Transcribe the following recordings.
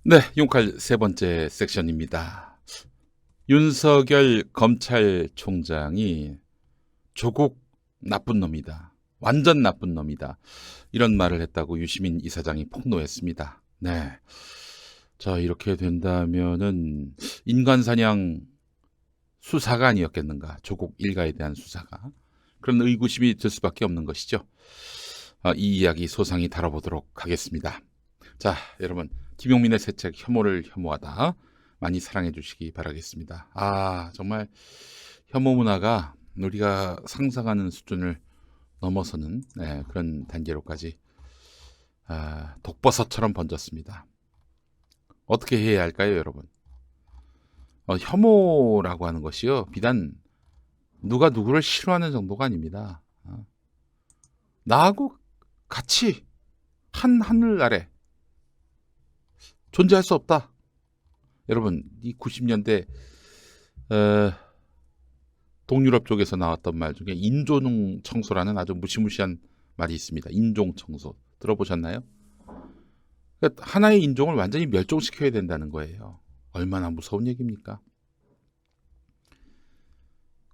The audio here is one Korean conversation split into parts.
네, 용칼 세 번째 섹션입니다. 윤석열 검찰총장이 "조국 나쁜 놈이다. 완전 나쁜 놈이다." 이런 말을 했다고 유시민 이사장이 폭로했습니다. 네. 자, 이렇게 된다면은 인간사냥 수사가 아니었겠는가? 조국 일가에 대한 수사가. 그런 의구심이 들 수밖에 없는 것이죠. 이 이야기 소상히 다뤄보도록 하겠습니다. 자, 여러분, 김용민의 새 책 혐오를 혐오하다 많이 사랑해 주시기 바라겠습니다. 정말 혐오 문화가 우리가 상상하는 수준을 넘어서는 그런 단계로까지 독버섯처럼 번졌습니다. 어떻게 해야 할까요, 여러분? 혐오라고 하는 것이요, 비단 누가 누구를 싫어하는 정도가 아닙니다. 나하고 같이 한 하늘 아래 존재할 수 없다. 여러분, 이 90년대 동유럽 쪽에서 나왔던 말 중에 인종 청소라는 아주 무시무시한 말이 있습니다. 인종 청소 들어보셨나요? 그러니까 하나의 인종을 완전히 멸종시켜야 된다는 거예요. 얼마나 무서운 얘기입니까?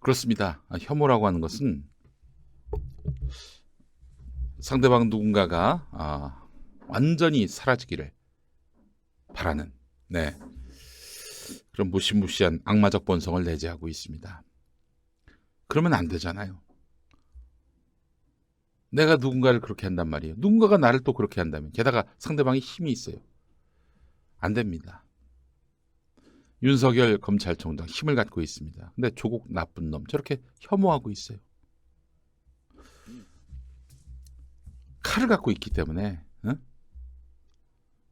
그렇습니다. 혐오라고 하는 것은 상대방 누군가가 완전히 사라지기를 바라는 그런 무시무시한 악마적 본성을 내재하고 있습니다. 그러면 안 되잖아요. 내가 누군가를 그렇게 한단 말이에요. 누군가가 나를 또 그렇게 한다면, 게다가 상대방이 힘이 있어요. 안 됩니다. 윤석열 검찰총장 힘을 갖고 있습니다. 근데 조국 나쁜 놈 저렇게 혐오하고 있어요. 칼을 갖고 있기 때문에,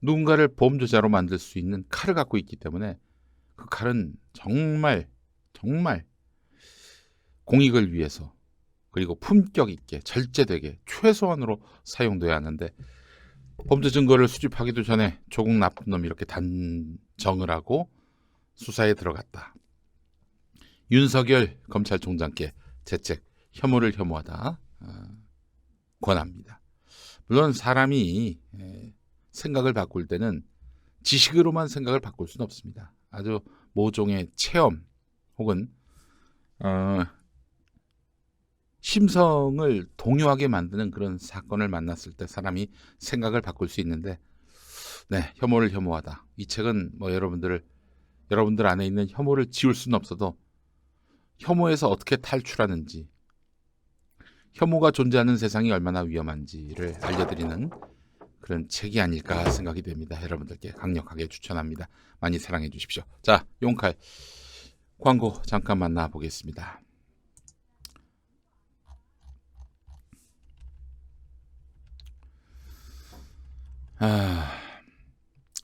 누군가를 범죄자로 만들 수 있는 칼을 갖고 있기 때문에 그 칼은 정말 공익을 위해서, 그리고 품격 있게 절제되게 최소한으로 사용돼야 하는데, 범죄 증거를 수집하기도 전에 조국 나쁜 놈 이렇게 단정을 하고 수사에 들어갔다. 윤석열 검찰총장께 제 책 혐오를 혐오하다 권합니다. 물론 사람이 생각을 바꿀 때는 지식으로만 생각을 바꿀 수는 없습니다. 아주 모종의 체험 혹은 심성을 동요하게 만드는 그런 사건을 만났을 때 사람이 생각을 바꿀 수 있는데, 혐오를 혐오하다. 이 책은 여러분들 안에 있는 혐오를 지울 수는 없어도 혐오에서 어떻게 탈출하는지, 혐오가 존재하는 세상이 얼마나 위험한지를 알려드리는 그런 책이 아닐까 생각이 됩니다. 여러분들께 강력하게 추천합니다. 많이 사랑해 주십시오. 자, 용칼 광고 잠깐 만나보겠습니다.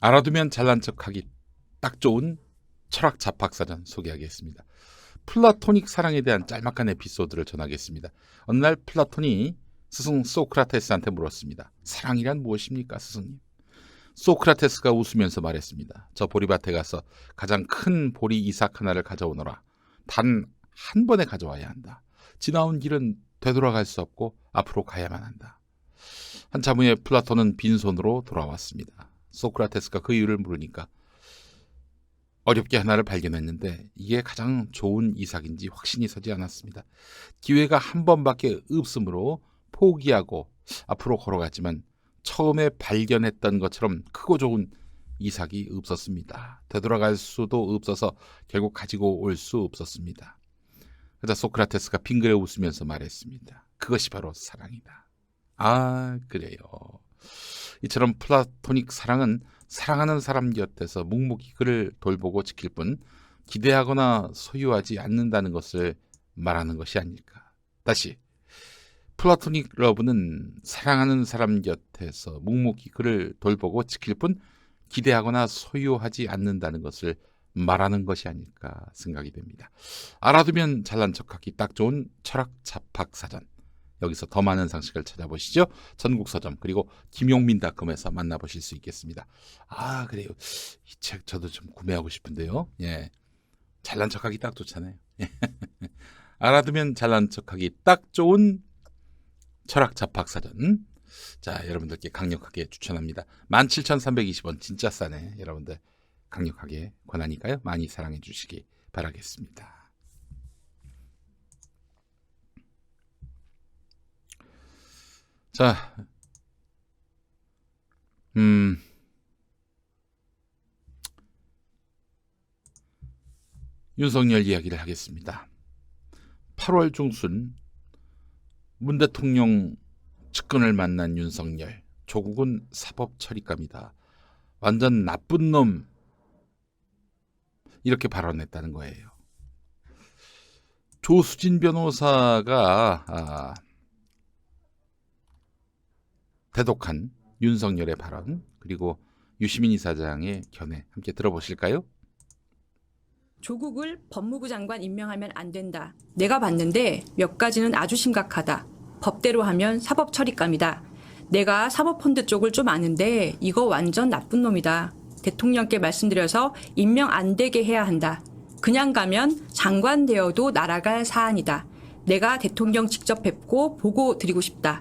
알아두면 잘난 척하기 딱 좋은 철학 잡학사전 소개하겠습니다. 플라토닉 사랑에 대한 짤막한 에피소드를 전하겠습니다. 어느 날 플라톤이 스승 소크라테스한테 물었습니다. 사랑이란 무엇입니까, 스승님? 소크라테스가 웃으면서 말했습니다. 저 보리밭에 가서 가장 큰 보리 이삭 하나를 가져오너라. 단 한 번에 가져와야 한다. 지나온 길은 되돌아갈 수 없고 앞으로 가야만 한다. 한참 후에 플라톤은 빈손으로 돌아왔습니다. 소크라테스가 그 이유를 물으니까 어렵게 하나를 발견했는데 이게 가장 좋은 이삭인지 확신이 서지 않았습니다. 기회가 한 번밖에 없으므로 포기하고 앞으로 걸어갔지만 처음에 발견했던 것처럼 크고 좋은 이삭이 없었습니다. 되돌아갈 수도 없어서 결국 가지고 올 수 없었습니다. 그러자 소크라테스가 빙그레 웃으면서 말했습니다. 그것이 바로 사랑이다. 그래요. 이처럼 플라토닉 사랑은 사랑하는 사람 곁에서 묵묵히 그를 돌보고 지킬 뿐 기대하거나 소유하지 않는다는 것을 말하는 것이 아닐까. 다시, 플라토닉 러브는 사랑하는 사람 곁에서 묵묵히 그를 돌보고 지킬 뿐 기대하거나 소유하지 않는다는 것을 말하는 것이 아닐까 생각이 됩니다. 알아두면 잘난 척하기 딱 좋은 철학 잡학사전. 여기서 더 많은 상식을 찾아보시죠. 전국서점 그리고 김용민닷컴에서 만나보실 수 있겠습니다. 그래요. 이 책 저도 좀 구매하고 싶은데요. 잘난 척하기 딱 좋잖아요. 알아두면 잘난 척하기 딱 좋은 철학 잡학사전. 자, 여러분들께 강력하게 추천합니다. 17,320원 진짜 싸네. 여러분들 강력하게 권하니까요. 많이 사랑해 주시기 바라겠습니다. 자, 윤석열 이야기를 하겠습니다. 8월 중순 문 대통령 측근을 만난 윤석열. 조국은 사법 처리감이다. 완전 나쁜 놈. 이렇게 발언했다는 거예요. 조수진 변호사가 대독한 윤석열의 발언, 그리고 유시민 이사장의 견해 함께 들어보실까요? 조국을 법무부 장관 임명하면 안 된다. 내가 봤는데 몇 가지는 아주 심각하다. 법대로 하면 사법 처리감이다. 내가 사법펀드 쪽을 좀 아는데 이거 완전 나쁜 놈이다. 대통령께 말씀드려서 임명 안 되게 해야 한다. 그냥 가면 장관 되어도 날아갈 사안이다. 내가 대통령 직접 뵙고 보고 드리고 싶다.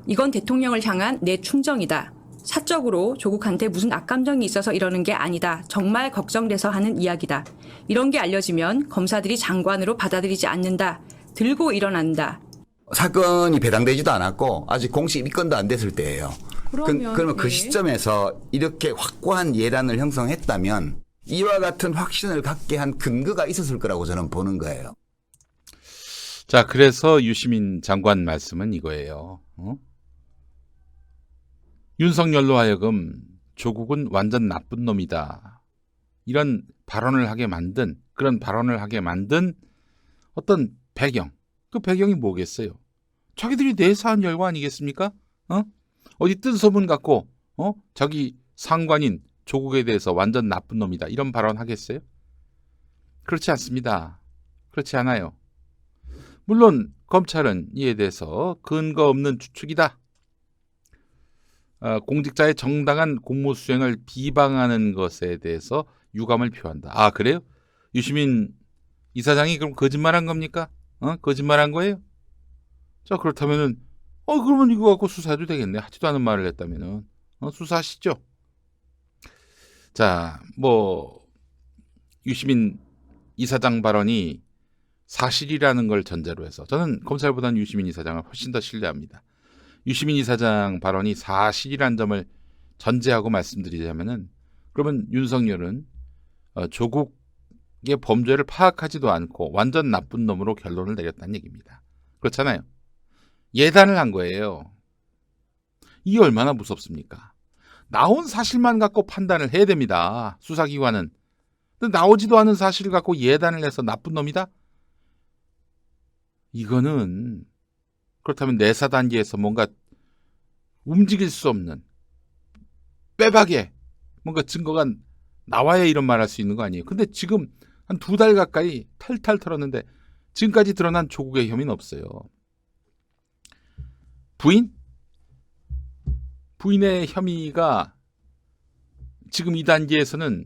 이건 대통령을 향한 내 충정이다. 사적으로 조국한테 무슨 악감정이 있어서 이러는 게 아니다. 정말 걱정돼서 하는 이야기다. 이런 게 알려지면 검사들이 장관으로 받아들이지 않는다. 들고 일어난다. 사건이 배당되지도 않았고 아직 공식 입건도 안 됐을 때예요. 그러면 그 시점에서 이렇게 확고한 예단을 형성했다면 이와 같은 확신을 갖게 한 근거가 있었을 거라고 저는 보는 거예요. 자, 그래서 유시민 장관 말씀은 이거예요. 윤석열로 하여금 조국은 완전 나쁜 놈이다. 이런 발언을 하게 만든, 그런 발언을 하게 만든 어떤 배경. 그 배경이 뭐겠어요? 자기들이 내사한 결과 아니겠습니까? 어디 뜬 소문 갖고 자기 상관인 조국에 대해서 완전 나쁜 놈이다. 이런 발언 하겠어요? 그렇지 않습니다. 그렇지 않아요. 물론 검찰은 이에 대해서 근거 없는 추측이다. 공직자의 정당한 공무 수행을 비방하는 것에 대해서 유감을 표한다. 아, 그래요? 유시민 이사장이 그럼 거짓말한 겁니까? 거짓말한 거예요? 자, 그렇다면은 그러면 이거 갖고 수사해도 되겠네. 하지도 않은 말을 했다면은 수사하시죠. 자, 유시민 이사장 발언이 사실이라는 걸 전제로 해서 저는 검찰보다는 유시민 이사장을 훨씬 더 신뢰합니다. 유시민 이사장 발언이 사실이란 점을 전제하고 말씀드리자면은, 그러면 윤석열은 조국의 범죄를 파악하지도 않고 완전 나쁜 놈으로 결론을 내렸다는 얘기입니다. 그렇잖아요. 예단을 한 거예요. 이게 얼마나 무섭습니까? 나온 사실만 갖고 판단을 해야 됩니다. 수사기관은. 근데 나오지도 않은 사실을 갖고 예단을 해서 나쁜 놈이다? 이거는 그렇다면 내사 단계에서 뭔가 움직일 수 없는 빼박에 뭔가 증거가 나와야 이런 말 할 수 있는 거 아니에요. 근데 지금 한 2달 가까이 탈탈 털었는데 지금까지 드러난 조국의 혐의는 없어요. 부인의 혐의가 지금 이 단계에서는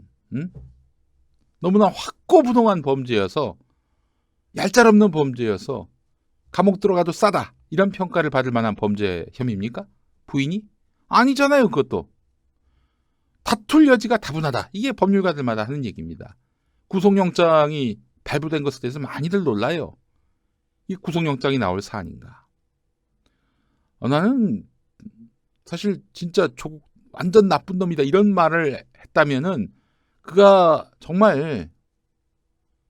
너무나 확고부동한 범죄여서, 얄짤없는 범죄여서 감옥 들어가도 싸다 이런 평가를 받을 만한 범죄 혐의입니까? 부인이? 아니잖아요. 그것도 다툴 여지가 다분하다. 이게 법률가들마다 하는 얘기입니다. 구속영장이 발부된 것에 대해서 많이들 놀라요. 이 구속영장이 나올 사안인가? 나는 사실 진짜 조국 완전 나쁜 놈이다 이런 말을 했다면은 그가 정말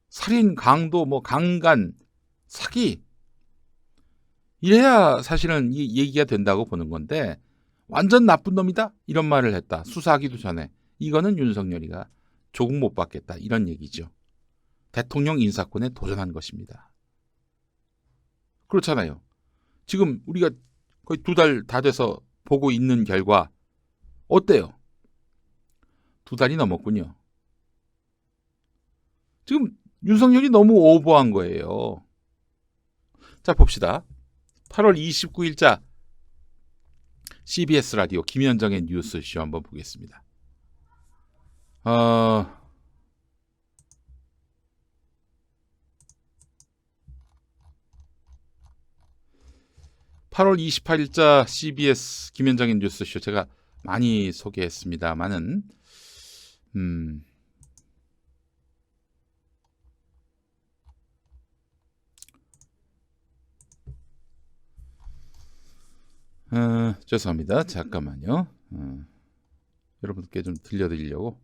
살인, 강도, 강간, 사기 이래야 사실은 이 얘기가 된다고 보는 건데, 완전 나쁜 놈이다 이런 말을 했다. 수사하기도 전에. 이거는 윤석열이가 조국 못 받겠다 이런 얘기죠. 대통령 인사권에 도전한 것입니다. 그렇잖아요. 지금 우리가 거의 2달 다 돼서 보고 있는 결과 어때요? 2달이 넘었군요. 지금 윤석열이 너무 오버한 거예요. 자, 봅시다. 8월 29일자 CBS 라디오 김현정의 뉴스쇼 한번 보겠습니다. 8월 8월 28일자 CBS 김현정의 뉴스쇼 제가 많이 소개했습니다만은 죄송합니다. 잠깐만요. 여러분께 좀 들려드리려고.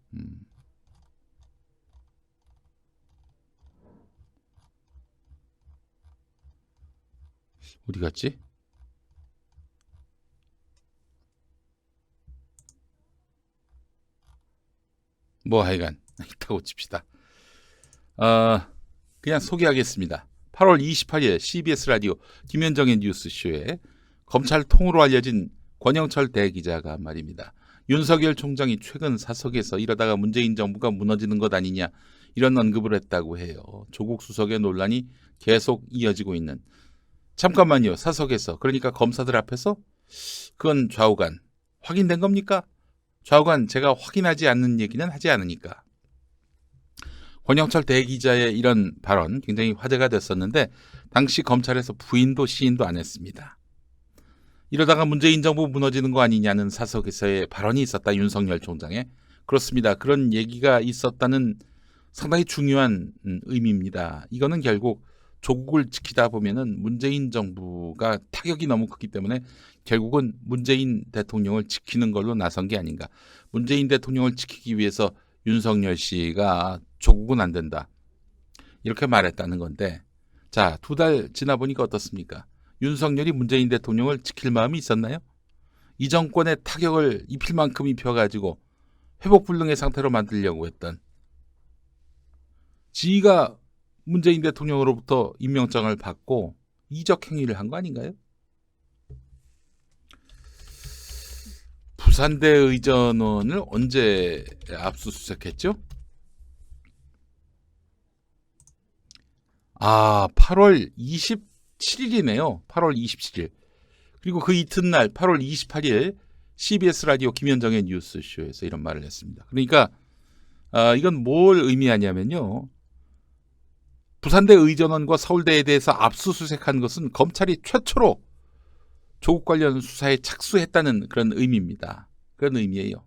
어디 갔지? 뭐 하여간 있다고 칩시다. 그냥 소개하겠습니다. 8월 28일 CBS 라디오 김현정의 뉴스쇼에 검찰 통으로 알려진 권영철 대기자가 말입니다. 윤석열 총장이 최근 사석에서 이러다가 문재인 정부가 무너지는 것 아니냐 이런 언급을 했다고 해요. 조국 수석의 논란이 계속 이어지고 있는. 잠깐만요. 사석에서 그러니까 검사들 앞에서 그건 좌우간 확인된 겁니까? 좌우간 제가 확인하지 않는 얘기는 하지 않으니까. 권영철 대기자의 이런 발언 굉장히 화제가 됐었는데 당시 검찰에서 부인도 시인도 안 했습니다. 이러다가 문재인 정부 무너지는 거 아니냐는 사석에서의 발언이 있었다. 윤석열 총장의. 그렇습니다. 그런 얘기가 있었다는 상당히 중요한 의미입니다. 이거는 결국 조국을 지키다 보면은 문재인 정부가 타격이 너무 크기 때문에 결국은 문재인 대통령을 지키는 걸로 나선 게 아닌가. 문재인 대통령을 지키기 위해서 윤석열 씨가 조국은 안 된다. 이렇게 말했다는 건데 자, 2달 지나 보니까 어떻습니까? 윤석열이 문재인 대통령을 지킬 마음이 있었나요? 이 정권에 타격을 입힐 만큼 입혀가지고 회복불능의 상태로 만들려고 했던 지가 문재인 대통령으로부터 임명장을 받고 이적 행위를 한 거 아닌가요? 부산대 의전원을 언제 압수수색했죠? 8월 27일이네요. 8월 27일. 그리고 그 이튿날 8월 28일 CBS 라디오 김현정의 뉴스쇼에서 이런 말을 했습니다. 그러니까 이건 뭘 의미하냐면요. 부산대 의전원과 서울대에 대해서 압수수색한 것은 검찰이 최초로 조국 관련 수사에 착수했다는 그런 의미입니다. 그런 의미예요.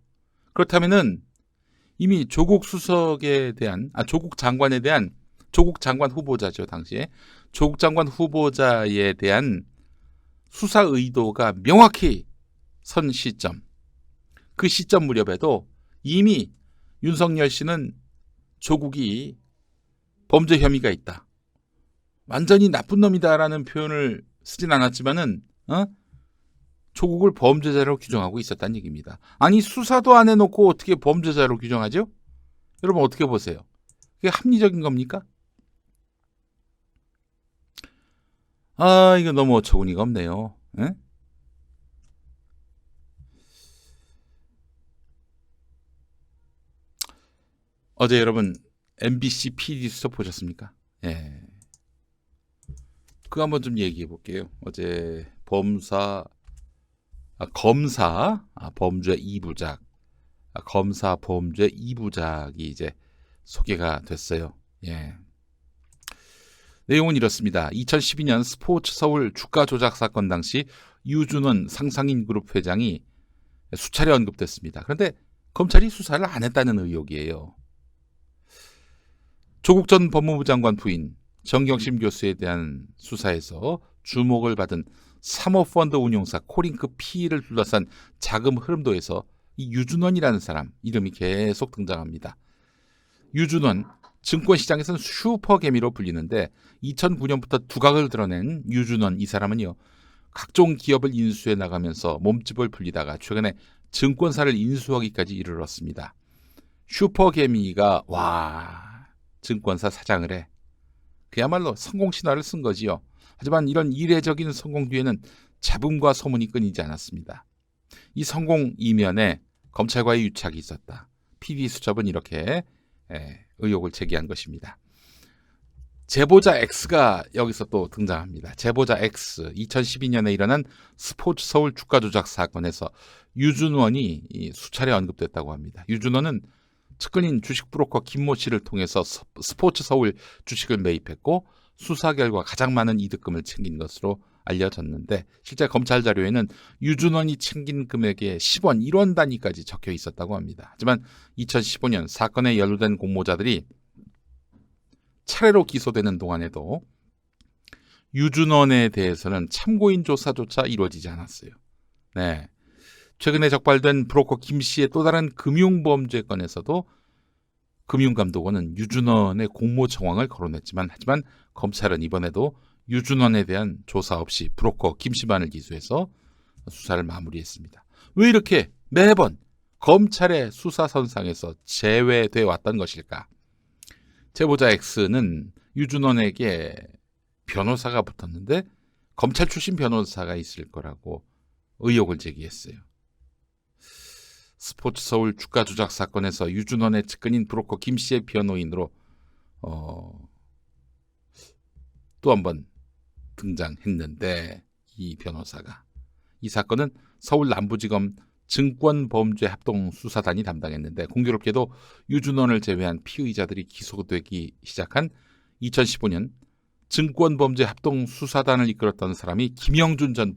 그렇다면은 이미 조국 수석에 대한 조국 장관에 대한 조국 장관 후보자죠. 당시에 조국 장관 후보자에 대한 수사 의도가 명확히 선 시점, 그 시점 무렵에도 이미 윤석열 씨는 조국이 범죄 혐의가 있다. 완전히 나쁜 놈이다라는 표현을 쓰진 않았지만은 조국을 범죄자로 규정하고 있었다는 얘기입니다. 아니 수사도 안 해놓고 어떻게 범죄자로 규정하죠? 여러분 어떻게 보세요? 그게 합리적인 겁니까? 이거 너무 어처구니가 없네요. 에? 어제 여러분 MBC PD 수첩 보셨습니까? 예. 그거 한번 좀 얘기해 볼게요. 어제 검사 범죄 2부작, 검사 범죄 2부작이 이제 소개가 됐어요. 예. 내용은 이렇습니다. 2012년 스포츠 서울 주가 조작 사건 당시 유준원 상상인 그룹 회장이 수차례 언급됐습니다. 그런데 검찰이 수사를 안 했다는 의혹이에요. 조국 전 법무부 장관 부인 정경심 교수에 대한 수사에서 주목을 받은 사모펀드 운용사 코링크 P를 둘러싼 자금 흐름도에서 이 유준원이라는 사람 이름이 계속 등장합니다. 유준원, 증권시장에서는 슈퍼개미로 불리는데 2009년부터 두각을 드러낸 유준원 이 사람은요. 각종 기업을 인수해 나가면서 몸집을 불리다가 최근에 증권사를 인수하기까지 이르렀습니다. 슈퍼개미가 증권사 사장을 해. 그야말로 성공 신화를 쓴 거지요. 하지만 이런 이례적인 성공 뒤에는 잡음과 소문이 끊이지 않았습니다. 이 성공 이면에 검찰과의 유착이 있었다. PD 수첩은 이렇게 의혹을 제기한 것입니다. 제보자 X가 여기서 또 등장합니다. 제보자 X, 2012년에 일어난 스포츠 서울 주가 조작 사건에서 유준원이 수차례 언급됐다고 합니다. 유준원은 측근인 주식 브로커 김모 씨를 통해서 스포츠 서울 주식을 매입했고 수사 결과 가장 많은 이득금을 챙긴 것으로 알려졌는데 실제 검찰 자료에는 유준원이 챙긴 금액의 10원, 1원 단위까지 적혀 있었다고 합니다. 하지만 2015년 사건에 연루된 공모자들이 차례로 기소되는 동안에도 유준원에 대해서는 참고인 조사조차 이루어지지 않았어요. 네. 최근에 적발된 브로커 김 씨의 또 다른 금융범죄 건에서도 금융감독원은 유준원의 공모 정황을 거론했지만 하지만 검찰은 이번에도 유준원에 대한 조사 없이 브로커 김 씨만을 기소해서 수사를 마무리했습니다. 왜 이렇게 매번 검찰의 수사선상에서 제외돼 왔던 것일까? 제보자 X는 유준원에게 변호사가 붙었는데 검찰 출신 변호사가 있을 거라고 의혹을 제기했어요. 스포츠 서울 주가 조작 사건에서 유준원의 측근인 브로커 김 씨의 변호인으로 또 한 번 등장했는데 이 변호사가 이 사건은 서울 남부지검 증권범죄합동수사단이 담당했는데 공교롭게도 유준원을 제외한 피의자들이 기소되기 시작한 2015년 증권범죄합동수사단을 이끌었던 사람이 김영준 전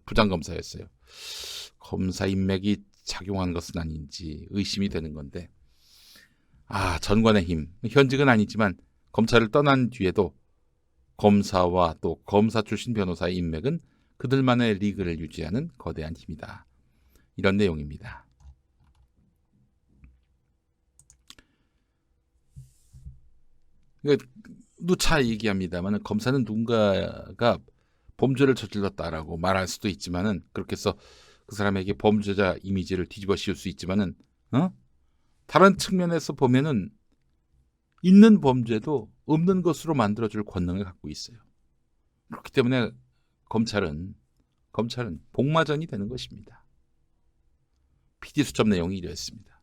부장검사였어요. 검사 인맥이 작용한 것은 아닌지 의심이 되는 건데 전관의 힘, 현직은 아니지만 검찰을 떠난 뒤에도 검사와 또 검사 출신 변호사의 인맥은 그들만의 리그를 유지하는 거대한 힘이다. 이런 내용입니다. 누차 얘기합니다만 검사는 누군가가 범죄를 저질렀다라고 말할 수도 있지만은 그렇게 해서 그 사람에게 범죄자 이미지를 뒤집어 씌울 수 있지만은 다른 측면에서 보면은 있는 범죄도 없는 것으로 만들어줄 권능을 갖고 있어요. 그렇기 때문에 검찰은 복마전이 되는 것입니다. PD 수첩 내용이 이랬습니다.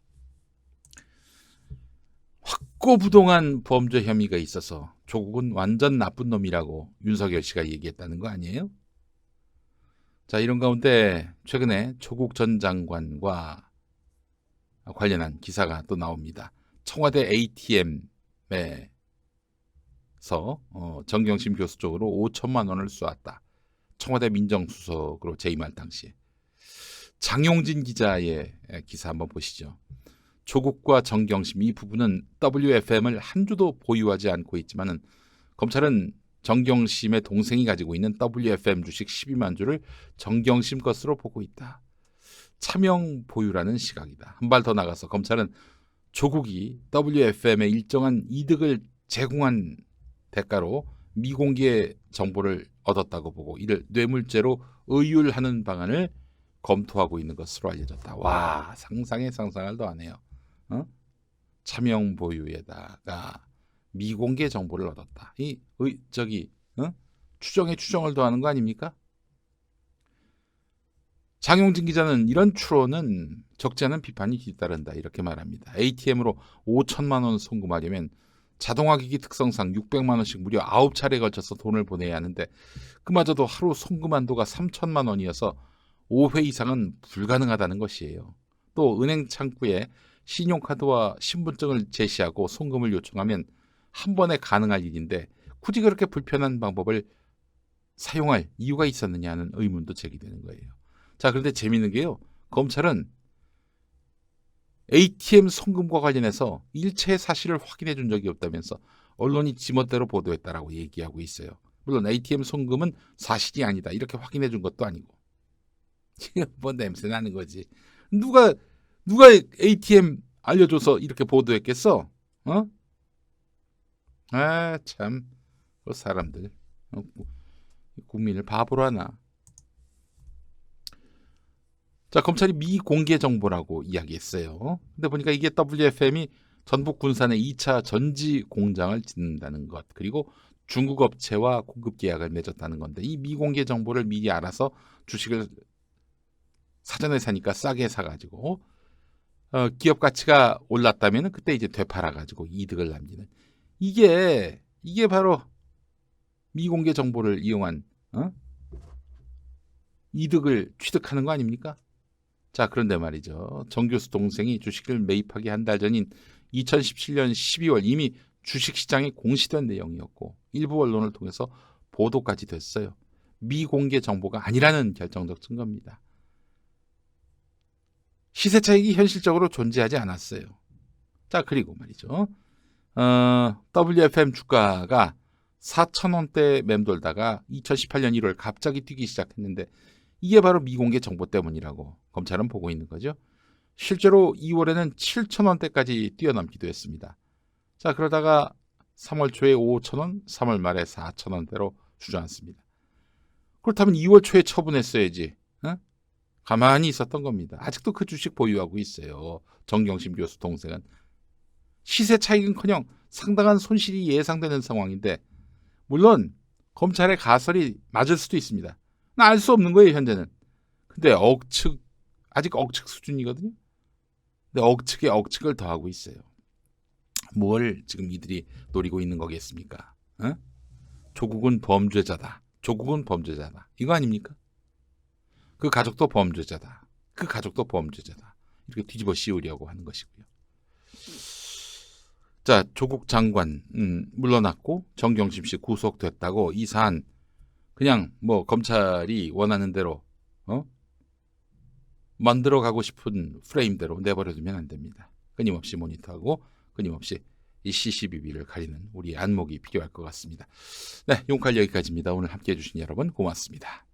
확고부동한 범죄 혐의가 있어서 조국은 완전 나쁜 놈이라고 윤석열 씨가 얘기했다는 거 아니에요? 자, 이런 가운데 최근에 조국 전 장관과 관련한 기사가 또 나옵니다. 청와대 ATM에서 정경심 교수 쪽으로 5천만 원을 쏘았다. 청와대 민정수석으로 재임할 당시에. 장용진 기자의 기사 한번 보시죠. 조국과 정경심 이 부부는 WFM을 한 주도 보유하지 않고 있지만은 검찰은 정경심의 동생이 가지고 있는 WFM 주식 12만 주를 정경심 것으로 보고 있다. 차명 보유라는 시각이다. 한 발 더 나가서 검찰은 조국이 WFM에 일정한 이득을 제공한 대가로 미공개 정보를 얻었다고 보고 이를 뇌물죄로 의율하는 방안을 검토하고 있는 것으로 알려졌다. 와, 상상에 상상을 더하네요. 차명 보유에다가 미공개 정보를 얻었다. 추정에 추정을 더하는 거 아닙니까? 장용진 기자는 이런 추론은 적지 않은 비판이 뒤따른다 이렇게 말합니다. ATM으로 5천만 원 송금하려면 자동화기기 특성상 600만 원씩 무려 9차례에 걸쳐서 돈을 보내야 하는데 그마저도 하루 송금 한도가 3천만 원이어서 5회 이상은 불가능하다는 것이에요. 또 은행 창구에 신용카드와 신분증을 제시하고 송금을 요청하면 한 번에 가능할 일인데 굳이 그렇게 불편한 방법을 사용할 이유가 있었느냐는 의문도 제기되는 거예요. 자, 그런데 재미있는 게요. 검찰은 ATM 송금과 관련해서 일체의 사실을 확인해 준 적이 없다면서 언론이 지멋대로 보도했다라고 얘기하고 있어요. 물론 ATM 송금은 사실이 아니다. 이렇게 확인해 준 것도 아니고. 지금 뭐 냄새 나는 거지. 누가 ATM 알려줘서 이렇게 보도했겠어? 참. 그 사람들. 국민을 바보로 하나. 자, 검찰이 미공개 정보라고 이야기했어요. 근데 보니까 이게 WFM이 전북 군산에 2차 전지 공장을 짓는다는 것, 그리고 중국 업체와 공급 계약을 맺었다는 건데 이 미공개 정보를 미리 알아서 주식을 사전에 사니까 싸게 사가지고 기업 가치가 올랐다면 그때 이제 되팔아가지고 이득을 남기는 이게 바로 미공개 정보를 이용한 이득을 취득하는 거 아닙니까? 자, 그런데 말이죠. 정 교수 동생이 주식을 매입하기 한 달 전인 2017년 12월 이미 주식시장이 공시된 내용이었고 일부 언론을 통해서 보도까지 됐어요. 미공개 정보가 아니라는 결정적 증거입니다. 시세 차익이 현실적으로 존재하지 않았어요. 자, 그리고 말이죠. WFM 주가가 4,000원대 맴돌다가 2018년 1월 갑자기 뛰기 시작했는데 이게 바로 미공개 정보 때문이라고 검찰은 보고 있는 거죠. 실제로 2월에는 7,000원대까지 뛰어넘기도 했습니다. 자, 그러다가 3월 초에 5,000원, 3월 말에 4,000원대로 주저앉습니다. 그렇다면 2월 초에 처분했어야지. 가만히 있었던 겁니다. 아직도 그 주식 보유하고 있어요. 정경심 교수 동생은. 시세 차익은커녕 상당한 손실이 예상되는 상황인데 물론 검찰의 가설이 맞을 수도 있습니다. 알 수 없는 거예요, 현재는. 근데 아직 억측 수준이거든요. 근데 억측에 억측을 더하고 있어요. 뭘 지금 이들이 노리고 있는 거겠습니까? 조국은 범죄자다. 조국은 범죄자다. 이거 아닙니까? 그 가족도 범죄자다. 그 가족도 범죄자다. 이렇게 뒤집어 씌우려고 하는 것이고요. 자, 조국 장관 물러났고 정경심 씨 구속됐다고 이 사안 그냥 뭐 검찰이 원하는 대로 만들어가고 싶은 프레임대로 내버려두면 안 됩니다. 끊임없이 모니터하고 끊임없이 이 CCBB를 가리는 우리 안목이 필요할 것 같습니다. 네, 용칼 여기까지입니다. 오늘 함께해 주신 여러분 고맙습니다.